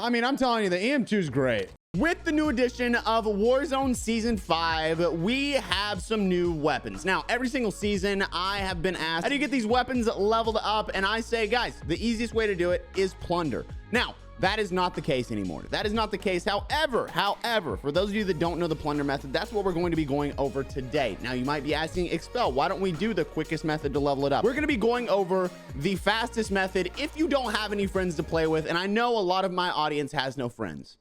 I mean, I'm telling you, the EM2 is great. With the new edition of Warzone Season 5, we have some new weapons. Now, every single season, I have been asked, how do you get these weapons leveled up? And I say, guys, the easiest way to do it is plunder. Now, that is not the case anymore. That is not the case. However, for those of you that don't know the plunder method, that's what we're going to be going over today. Now, you might be asking, Expel, why don't we do the quickest method to level it up? We're going to be going over the fastest method if you don't have any friends to play with. And I know a lot of my audience has no friends.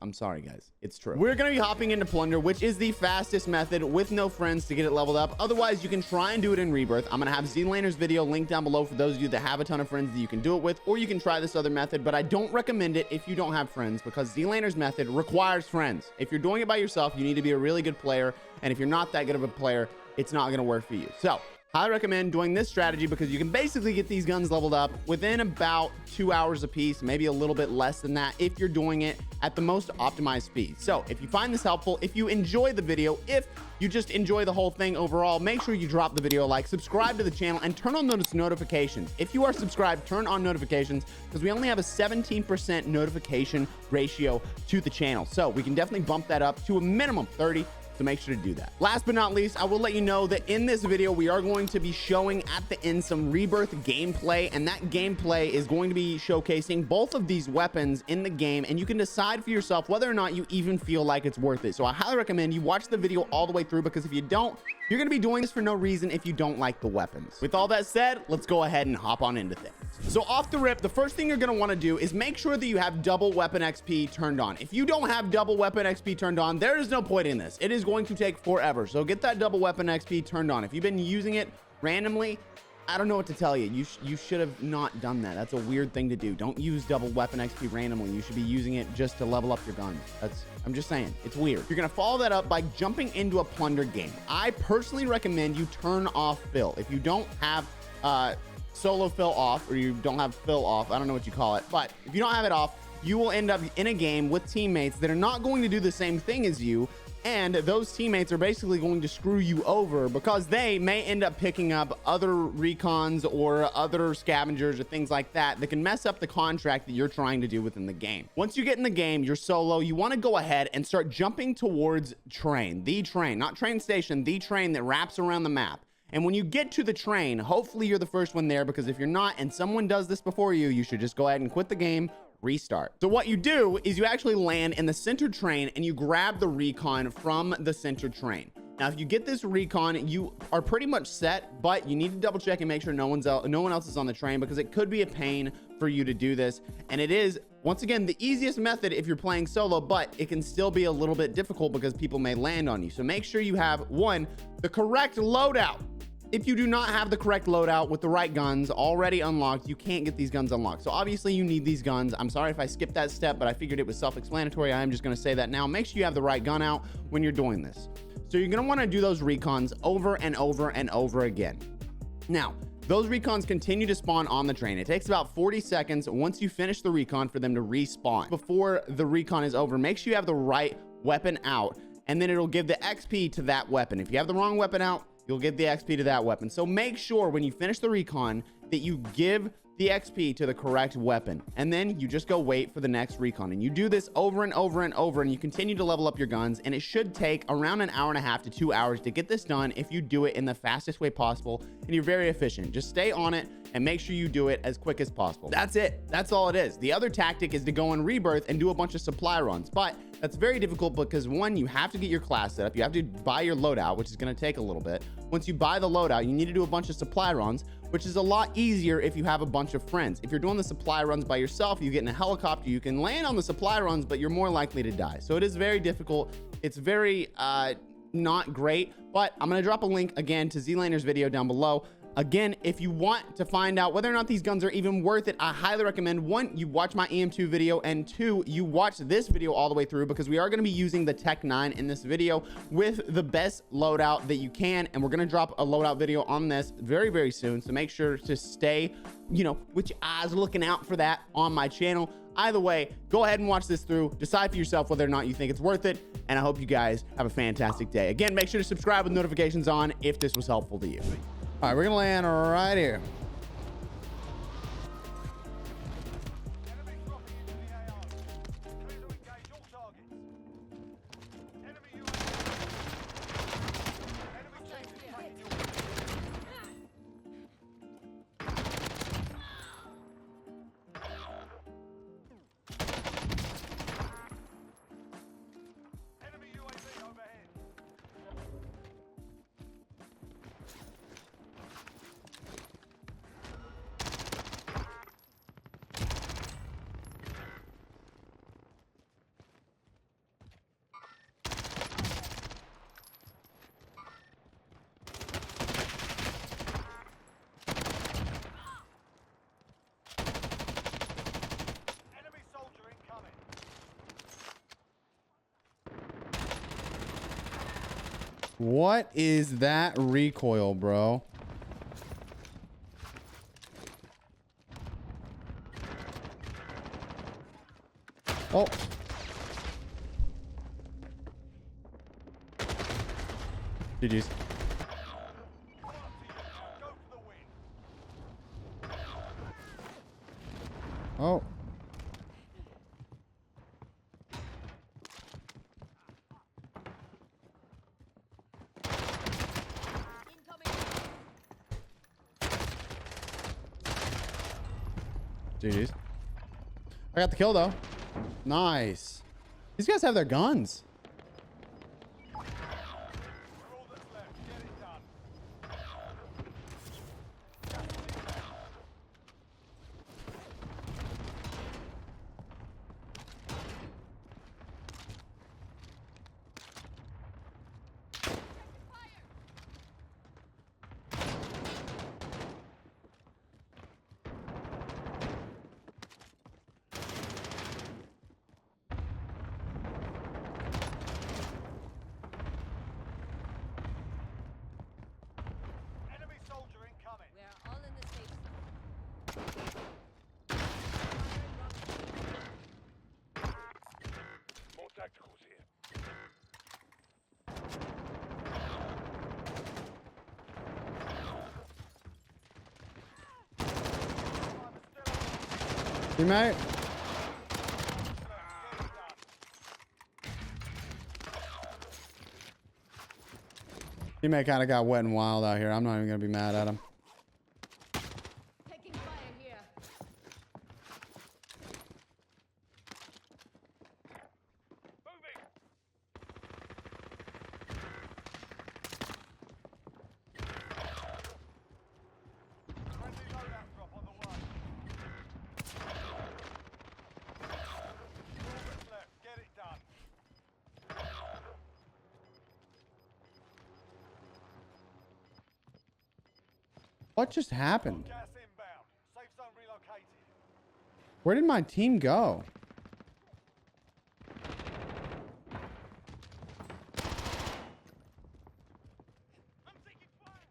I'm sorry, guys. It's true. We're going to be hopping into plunder, which is the fastest method with no friends to get it leveled up. Otherwise, you can try and do it in Rebirth. I'm going to have Z-Laner's video linked down below for those of you that have a ton of friends that you can do it with, or you can try this other method, but I don't recommend it if you don't have friends because Z-Laner's method requires friends. If you're doing it by yourself, you need to be a really good player. And if you're not that good of a player, it's not going to work for you. So I recommend doing this strategy because you can basically get these guns leveled up within about 2 hours a piece, maybe a little bit less than that if you're doing it at the most optimized speed. So if you find this helpful, if you enjoy the video, if you just enjoy the whole thing overall, make sure you drop the video a like, subscribe to the channel, and turn on those notifications. If you are subscribed, turn on notifications because we only have a 17% notification ratio to the channel. So we can definitely bump that up to a minimum 30. So make sure to do that. Last but not least, I will let you know that in this video, we are going to be showing at the end some Rebirth gameplay, and that gameplay is going to be showcasing both of these weapons in the game, and you can decide for yourself whether or not you even feel like it's worth it. So I highly recommend you watch the video all the way through because if you don't, you're going to be doing this for no reason if you don't like the weapons. With all that said, let's go ahead and hop on into things. So off the rip, the first thing you're going to want to do is make sure that you have double weapon XP turned on. If you don't have double weapon XP turned on, there is no point in this. It is going to take forever. So get that double weapon XP turned on. If you've been using it randomly, I don't know what to tell you. You should have not done that. That's a weird thing to do. Don't use double weapon XP randomly. You should be using it just to level up your guns. I'm just saying, it's weird. You're gonna follow that up by jumping into a plunder game. I personally recommend you turn off fill. If you don't have solo fill off, or you don't have fill off, I don't know what you call it, but if you don't have it off, you will end up in a game with teammates that are not going to do the same thing as you. And those teammates are basically going to screw you over because they may end up picking up other recons or other scavengers or things like that that can mess up the contract that you're trying to do within the game. Once you get in the game, you're solo, you want to go ahead and start jumping towards the train, not train station, the train that wraps around the map. And when you get to the train, hopefully you're the first one there, because if you're not and someone does this before you, you should just go ahead and quit the game, restart. So what you do is you actually land in the center train and you grab the recon from the center train. Now, if you get this recon, you are pretty much set, but you need to double check and make sure no one else is on the train because it could be a pain for you to do this. And it is, once again, the easiest method if you're playing solo, but it can still be a little bit difficult because people may land on you. So make sure you have, one, the correct loadout. If you do not have the correct loadout with the right guns already unlocked, you can't get these guns unlocked. So obviously you need these guns. I'm sorry if I skipped that step, but I figured it was self-explanatory. I am just going to say that now. Make sure you have the right gun out when you're doing this. So you're going to want to do those recons over and over and over again. Now, those recons continue to spawn on the train. It takes about 40 seconds once you finish the recon for them to respawn. Before the recon is over, make sure you have the right weapon out, and then it'll give the XP to that weapon. If you have the wrong weapon out, you'll get the XP to that weapon. So make sure when you finish the recon that you give the XP to the correct weapon, and then you just go wait for the next recon, and you do this over and over and over, and you continue to level up your guns, and it should take around an hour and a half to 2 hours to get this done if you do it in the fastest way possible and you're very efficient. Just stay on it and make sure you do it as quick as possible. That's it. That's all it is. The other tactic is to go in Rebirth and do a bunch of supply runs, but that's very difficult because, one, you have to get your class set up. You have to buy your loadout, which is going to take a little bit. Once you buy the loadout, you need to do a bunch of supply runs, which is a lot easier if you have a bunch of friends. If you're doing the supply runs by yourself, you get in a helicopter, you can land on the supply runs, but you're more likely to die. So it is very difficult. It's very not great, but I'm going to drop a link again to Z-Laner's video down below. Again, if you want to find out whether or not these guns are even worth it, I highly recommend, one, you watch my EM2 video, and two, you watch this video all the way through, because we are going to be using the Tech 9 in this video with the best loadout that you can, and we're going to drop a loadout video on this very, very soon. So make sure to stay, with your eyes looking out for that on my channel. Either way, go ahead and watch this through, decide for yourself whether or not you think it's worth it, and I hope you guys have a fantastic day. Again, make sure to subscribe with notifications on if this was helpful to you. All right, we're gonna land right here. What is that recoil, bro? Oh. GG's. Oh. GG's. I got the kill though. Nice. These guys have their guns. Teammate. Teammate kind of got wet and wild out here. I'm not even gonna be mad at him. Taking fire here. Moving. Friendly loadout drop on the way. Movement left. Get it done. What just happened? Gas inbound. Safe zone relocated. Where did my team go? I'm taking fire.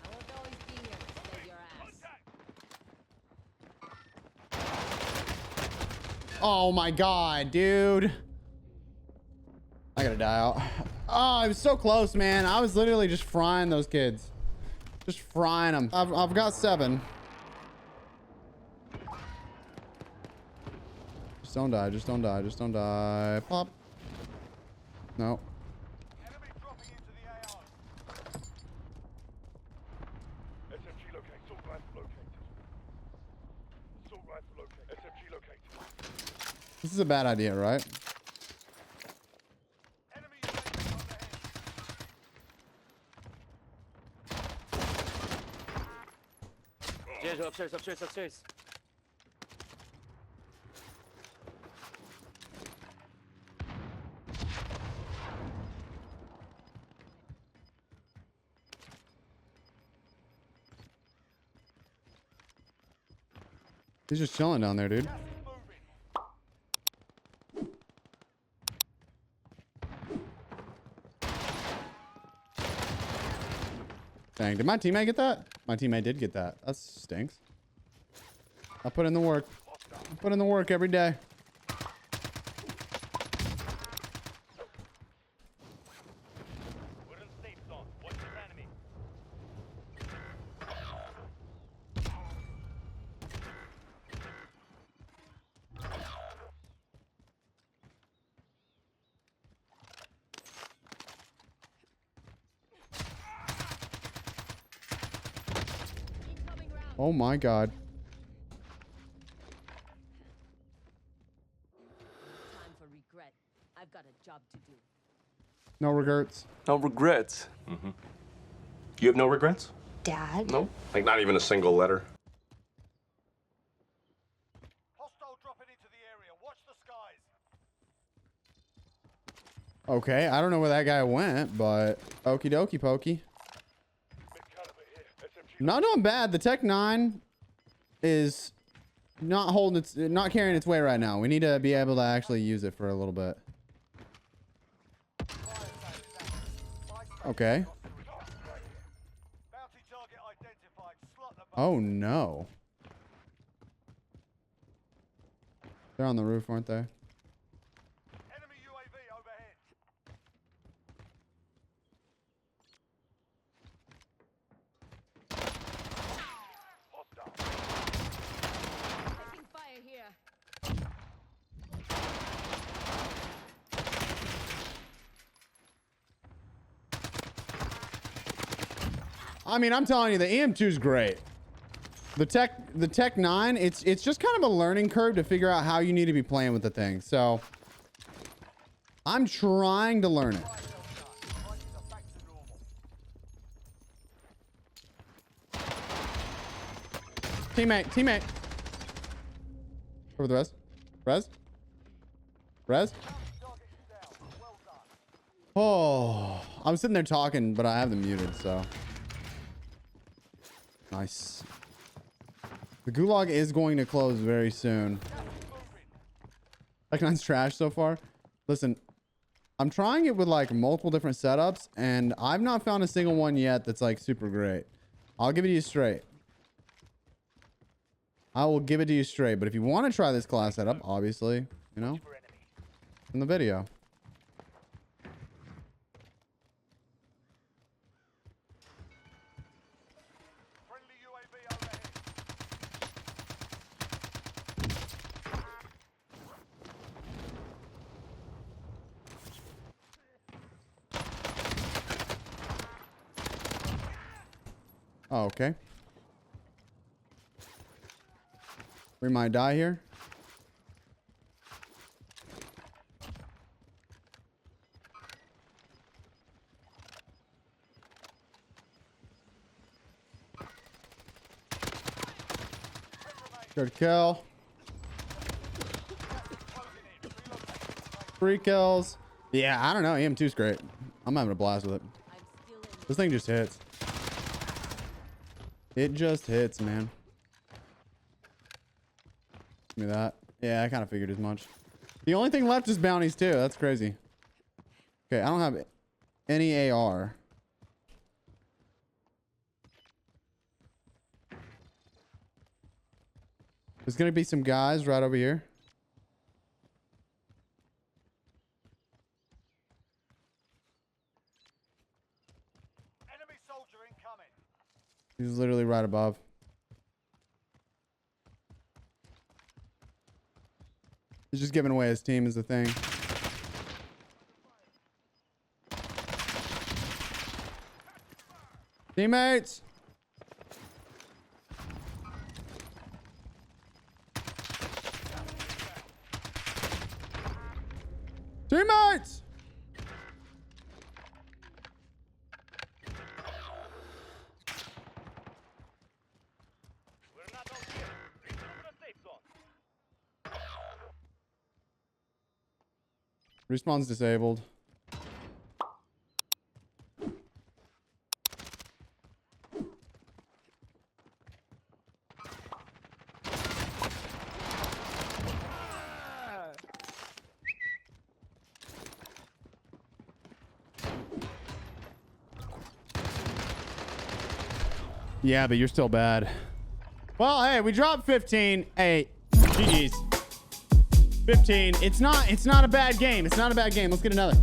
I won't always be here to save your ass. Oh my god, dude. I gotta die out. Oh, I was so close, man. I was literally just frying those kids. Just frying them. I've got 7. Just don't die. Just don't die. Just don't die. Pop. No. Enemy dropping into the AR. SMG located. Assault rifle located. Assault rifle located. SMG located. This is a bad idea, right? Enemy UAV on the head. Upstairs, upstairs, upstairs, upstairs. He's just chilling down there, dude. Gas is moving. Dang, did my teammate get that? My teammate did get that. That stinks. I put in the work. I put in the work every day. We're in safe zone. Watch your enemy. Incoming round. Oh my god. Time for regret. I've got a job to do. No regrets. No regrets. You have no regrets? Dad? No? Like not even a single letter? Hostile dropping into the area. Watch the skies. Okay, I don't know where that guy went, but okie dokie pokey. Mid caliber here. SMG. Not doing bad. The Tech 9 is not carrying its weight right now. We need to be able to actually use it for a little bit. Okay. Bounty target identified. Slot the Oh no. They're on the roof, aren't they? enemy UAV overhead. Hostile. Taking fire here. I mean, I'm telling you, the EM2 is great. The Tech 9, it's just kind of a learning curve to figure out how you need to be playing with the thing. So I'm trying to learn it. Teammate. Over the res. Res. Oh, I was sitting there talking, but I have them muted, so. Nice. The gulag is going to close very soon. Tech 9's trash so far. Listen, I'm trying it with like multiple different setups, and I've not found a single one yet that's like super great. I'll give it to you straight. I will give it to you straight. But if you want to try this class setup, obviously, you know, in the video. Friendly UAV overhead. Oh, okay. We might die here. Good kill. 3 kills. Yeah, I don't know. EM2's great. I'm having a blast with it. I'm still in. This thing just hits. It just hits, man. Give me that. Yeah, I kind of figured as much. The only thing left is bounties too. That's crazy. Okay, I don't have any AR. There's gonna be some guys right over here. Enemy soldier incoming. He's literally right above. He's just giving away his team is the thing. Teammates! Teammates! We're not out here. Return to the safe zone. Respawn's disabled. Yeah, but you're still bad. Well, hey, we dropped 15. Hey, GG's. 15. It's not a bad game. It's not a bad game. Let's get another.